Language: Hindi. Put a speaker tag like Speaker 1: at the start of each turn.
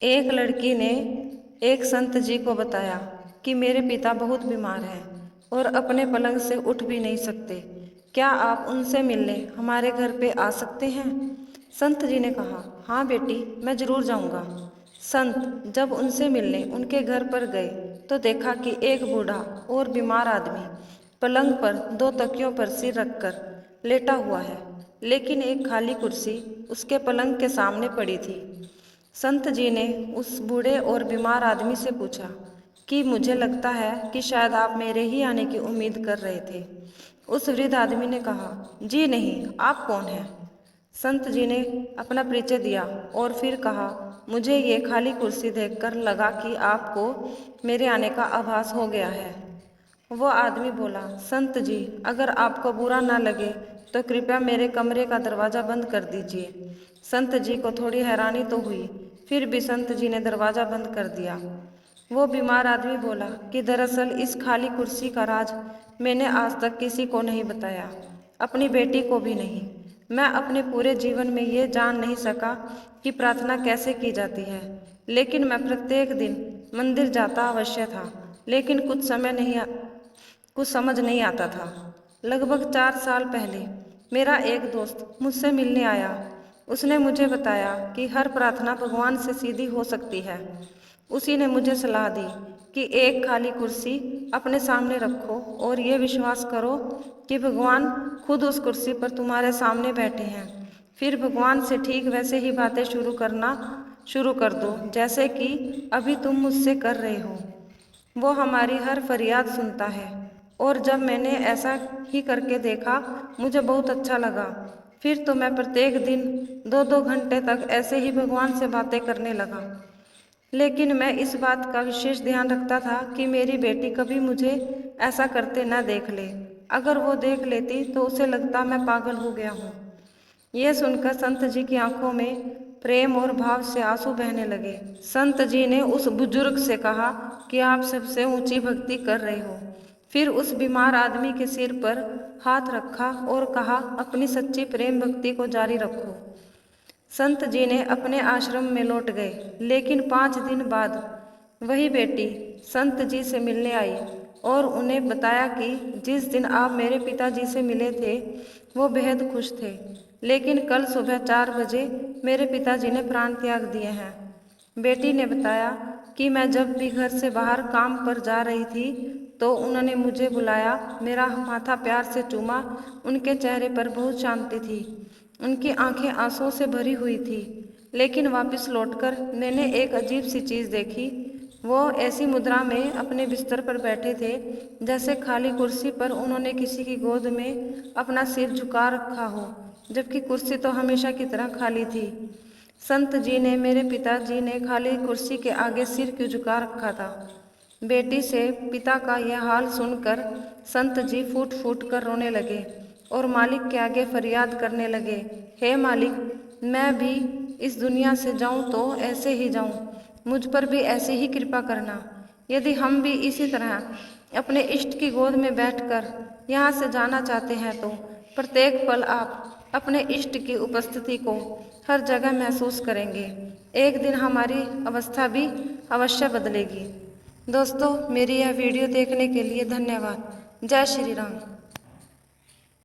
Speaker 1: एक लड़की ने एक संत जी को बताया कि मेरे पिता बहुत बीमार हैं और अपने पलंग से उठ भी नहीं सकते। क्या आप उनसे मिलने हमारे घर पे आ सकते हैं? संत जी ने कहा, हाँ बेटी, मैं जरूर जाऊंगा। संत जब उनसे मिलने उनके घर पर गए तो देखा कि एक बूढ़ा और बीमार आदमी पलंग पर दो तकियों पर सिर रखकर लेटा हुआ है, लेकिन एक खाली कुर्सी उसके पलंग के सामने पड़ी थी। संत जी ने उस बूढ़े और बीमार आदमी से पूछा कि मुझे लगता है कि शायद आप मेरे ही आने की उम्मीद कर रहे थे। उस वृद्ध आदमी ने कहा, जी नहीं, आप कौन हैं? संत जी ने अपना परिचय दिया और फिर कहा, मुझे ये खाली कुर्सी देखकर लगा कि आपको मेरे आने का आभास हो गया है। वो आदमी बोला, संत जी, अगर आपको बुरा ना लगे तो कृपया मेरे कमरे का दरवाज़ा बंद कर दीजिए। संत जी को थोड़ी हैरानी तो हुई, फिर भी संत जी ने दरवाज़ा बंद कर दिया। वो बीमार आदमी बोला कि दरअसल इस खाली कुर्सी का राज मैंने आज तक किसी को नहीं बताया, अपनी बेटी को भी नहीं। मैं अपने पूरे जीवन में ये जान नहीं सका कि प्रार्थना कैसे की जाती है, लेकिन मैं प्रत्येक दिन मंदिर जाता अवश्य था, लेकिन कुछ समझ नहीं आता था। लगभग 4 साल पहले मेरा एक दोस्त मुझसे मिलने आया। उसने मुझे बताया कि हर प्रार्थना भगवान से सीधी हो सकती है। उसी ने मुझे सलाह दी कि एक खाली कुर्सी अपने सामने रखो और ये विश्वास करो कि भगवान खुद उस कुर्सी पर तुम्हारे सामने बैठे हैं। फिर भगवान से ठीक वैसे ही बातें शुरू कर दो जैसे कि अभी तुम मुझसे कर रहे हो। वो हमारी हर फरियाद सुनता है। और जब मैंने ऐसा ही करके देखा, मुझे बहुत अच्छा लगा। फिर तो मैं प्रत्येक दिन 2-2 घंटे तक ऐसे ही भगवान से बातें करने लगा। लेकिन मैं इस बात का विशेष ध्यान रखता था कि मेरी बेटी कभी मुझे ऐसा करते न देख ले। अगर वो देख लेती तो उसे लगता मैं पागल हो गया हूँ। ये सुनकर संत जी की आंखों में प्रेम और भाव से आंसू बहने लगे। संत जी ने उस बुजुर्ग से कहा कि आप सबसे ऊंची भक्ति कर रहे हो। फिर उस बीमार आदमी के सिर पर हाथ रखा और कहा, अपनी सच्ची प्रेम भक्ति को जारी रखो। संत जी ने अपने आश्रम में लौट गए, लेकिन 5 दिन बाद वही बेटी संत जी से मिलने आई और उन्हें बताया कि जिस दिन आप मेरे पिताजी से मिले थे वो बेहद खुश थे, लेकिन कल सुबह 4 बजे मेरे पिताजी ने प्राण त्याग दिए हैं। बेटी ने बताया कि मैं जब भी घर से बाहर काम पर जा रही थी तो उन्होंने मुझे बुलाया, मेरा माथा प्यार से चूमा। उनके चेहरे पर बहुत शांति थी, उनकी आंखें आंसुओं से भरी हुई थी। लेकिन वापस लौटकर मैंने एक अजीब सी चीज़ देखी। वो ऐसी मुद्रा में अपने बिस्तर पर बैठे थे जैसे खाली कुर्सी पर उन्होंने किसी की गोद में अपना सिर झुका रखा हो, जबकि कुर्सी तो हमेशा की तरह खाली थी। संत जी ने मेरे पिताजी ने खाली कुर्सी के आगे सिर क्यों झुका रखा था? बेटी से पिता का यह हाल सुनकर संत जी फूट फूट कर रोने लगे और मालिक के आगे फरियाद करने लगे, हे मालिक, मैं भी इस दुनिया से जाऊं तो ऐसे ही जाऊं, मुझ पर भी ऐसे ही कृपा करना। यदि हम भी इसी तरह अपने इष्ट की गोद में बैठकर यहाँ से जाना चाहते हैं तो प्रत्येक पल आप अपने इष्ट की उपस्थिति को हर जगह महसूस करेंगे। एक दिन हमारी अवस्था भी अवश्य बदलेगी। दोस्तों, मेरी यह वीडियो देखने के लिए धन्यवाद। जय श्री राम।